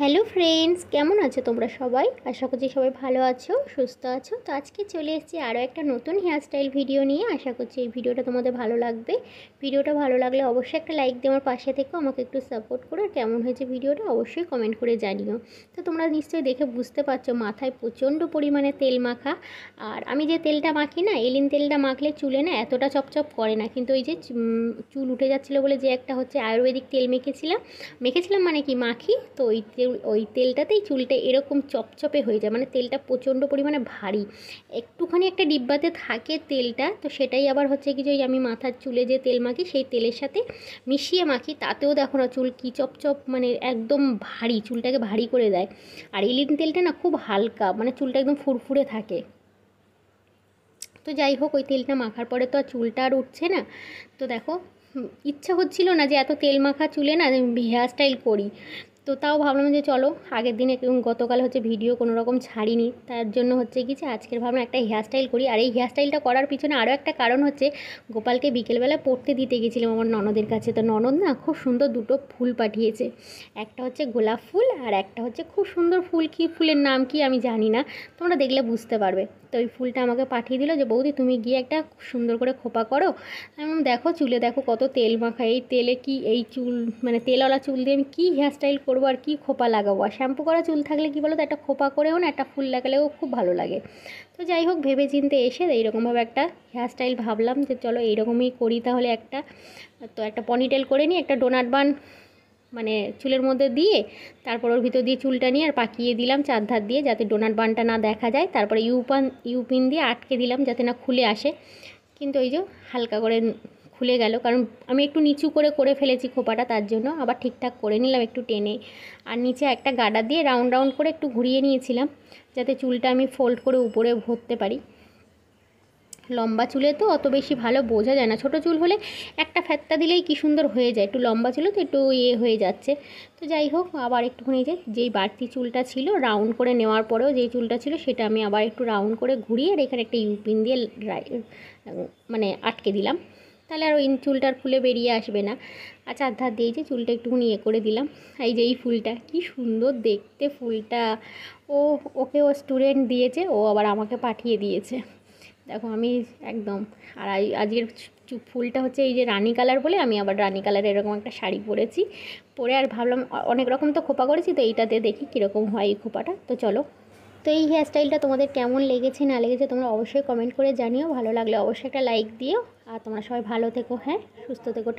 Hello friends, কেমন আছো তোমরা সবাই? আশা করছি সবাই ভালো আছো, সুস্থ আছো। তো আজকে চলে এসেছি আরও একটা নতুন হেয়ারস্টাইল ভিডিও নিয়ে। আশা করছি এই ভিডিওটা তোমাদের ভালো লাগবে। ভিডিওটা ভালো লাগলে অবশ্যই একটা লাইক দিয়ে আমার পাশে থেকো, আমাকে একটু সাপোর্ট করো। কেমন হয়েছে ভিডিওটা অবশ্যই কমেন্ট করে জানিও। তো তোমরা নিশ্চয়ই দেখে বুঝতে পারছো মাথায় প্রচণ্ড পরিমাণে তেল মাখা। আর আমি যে তেলটা মাখি না, এলিন তেলটা মাখলে চুলে না এতটা চপচপ করে না, কিন্তু ওই যে চুল উঠে যাচ্ছিলো বলে যে একটা হচ্ছে আয়ুর্বেদিক তেল মেখেছিলাম মানে কি মাখি, তো ওই তেলটাতেই চুলটা এরকম চপচপে হয়ে যায়। মানে তেলটা প্রচণ্ড পরিমাণে ভারী, একটুখানি একটা ডিব্বাতে থাকে তেলটা, তো সেটাই আবার হচ্ছে কি যে ওই আমি মাথার চুলে যে তেল মাখি সেই তেলের সাথে মিশিয়ে মাখি, তাতেও দেখো না চুল কী চপচপ, মানে একদম ভারী, চুলটাকে ভারী করে দেয়। আর এলিন তেলটা না খুব হালকা, মানে চুলটা একদম ফুরফুরে থাকে। তো যাই হোক, ওই তেলটা মাখার পরে তো আর চুলটা আর উঠছে না। তো দেখো, ইচ্ছা হচ্ছিল না যে এত তেল মাখা চুলে না হেয়ার স্টাইল করি। তো তাও ভাবলাম যে চলো, আগের দিনে গতকাল হচ্ছে ভিডিও কোনো রকম ছাড়িনি, তার জন্য হচ্ছে কি যে আজকের ভাবলাম একটা হেয়ারস্টাইল করি। আর এই হেয়ারস্টাইলটা করার পিছনে আরও একটা কারণ হচ্ছে, গোপালকে বিকেলবেলা পড়তে দিতে গেছিলাম আমার ননদের কাছে। তো ননদ না খুব সুন্দর দুটো ফুল পাঠিয়েছে, একটা হচ্ছে গোলাপ ফুল আর একটা হচ্ছে খুব সুন্দর ফুল, কি ফুলের নাম কি আমি জানি না, তোমরা দেখলে বুঝতে পারবে। তো ওই ফুলটা আমাকে পাঠিয়ে দিল যে বৌদি তুমি গিয়ে একটা সুন্দর করে খোপা করো। আমি দেখো চুলে দেখো কত তেল মাখা, এই তেলে কি এই চুল, মানে তেলওয়ালা চুল দিয়ে আমি কী হেয়ারস্টাইল করবো আর কী খোপা লাগাবো। আর শ্যাম্পু করা চুল থাকলে কী বলো তো, একটা খোপা করেও না একটা ফুল লাগালেও খুব ভালো লাগে। তো যাই হোক, ভেবে চিনতে এসে এইরকমভাবে একটা হেয়ারস্টাইল ভাবলাম যে চলো এইরকমই করি তাহলে একটা। তো একটা পনিটেল করে নিই, একটা ডোনাট বান মানে চুলের মধ্যে দিয়ে, তারপর ওর ভিতর দিয়ে চুলটা নিয়ে আর পাকিয়ে দিলাম চারধার দিয়ে, যাতে ডোনাট বানটা না দেখা যায়। তারপরে ইউপিন দিয়ে আটকে দিলাম যাতে না খুলে আসে। কিন্তু ওই যে হালকা করে খুলে গেল, কারণ আমি একটু নিচু করে ফেলেছি খোপাটা, তার জন্য আবার ঠিকঠাক করে নিলাম একটু টেনে। আর নিচে একটা গার্ডার দিয়ে রাউন্ড রাউন্ড করে একটু ঘুরিয়ে নিয়েছিলাম, যাতে চুলটা আমি ফোল্ড করে উপরে ভরতে পারি। লম্বা চুলে তো অত বেশি ভালো বোঝা যায় না, ছোটো চুল হলে একটা ফ্যাত্তা দিলেই কী সুন্দর হয়ে যায়, একটু লম্বা চুলে তো একটু হয়ে যাচ্ছে। তো যাই হোক, আবার একটুখানি যেই বাড়তি চুলটা ছিল রাউন্ড করে নেওয়ার পরেও যেই চুলটা ছিল সেটা আমি আবার একটু রাউন্ড করে ঘুরিয়ে আর এখানে একটা ইউপিন দিয়ে মানে আটকে দিলাম, তাহলে আর ওই চুলটার খুলে বেরিয়ে আসবে না। আর চারধার দিয়ে যে চুলটা একটুখানি করে দিলাম। এই যে এই ফুলটা কী সুন্দর দেখতে ফুলটা, ওকে ও স্টুডেন্ট দিয়েছে, ও আবার আমাকে পাঠিয়ে দিয়েছে। দেখো আমি একদম, আর আজকের ফুলটা হচ্ছে এই যে রানী কালার বলে, আমি আবার রানী কালারের এরকম একটা শাড়ি পরেছি, পরে আর ভাবলাম অনেক রকম তো খোপা করেছি, তো এইটাতে দেখি কীরকম হয় এই খোপাটা। তো চলো, তো এই হেয়ারস্টাইলটা তোমাদের কেমন লেগেছে না লেগেছে তোমরা অবশ্যই কমেন্ট করে জানিও। ভালো লাগলে অবশ্যই একটা লাইক দিও। আর তোমরা সবাই ভালো থেকো, হ্যাঁ, সুস্থ থেকো।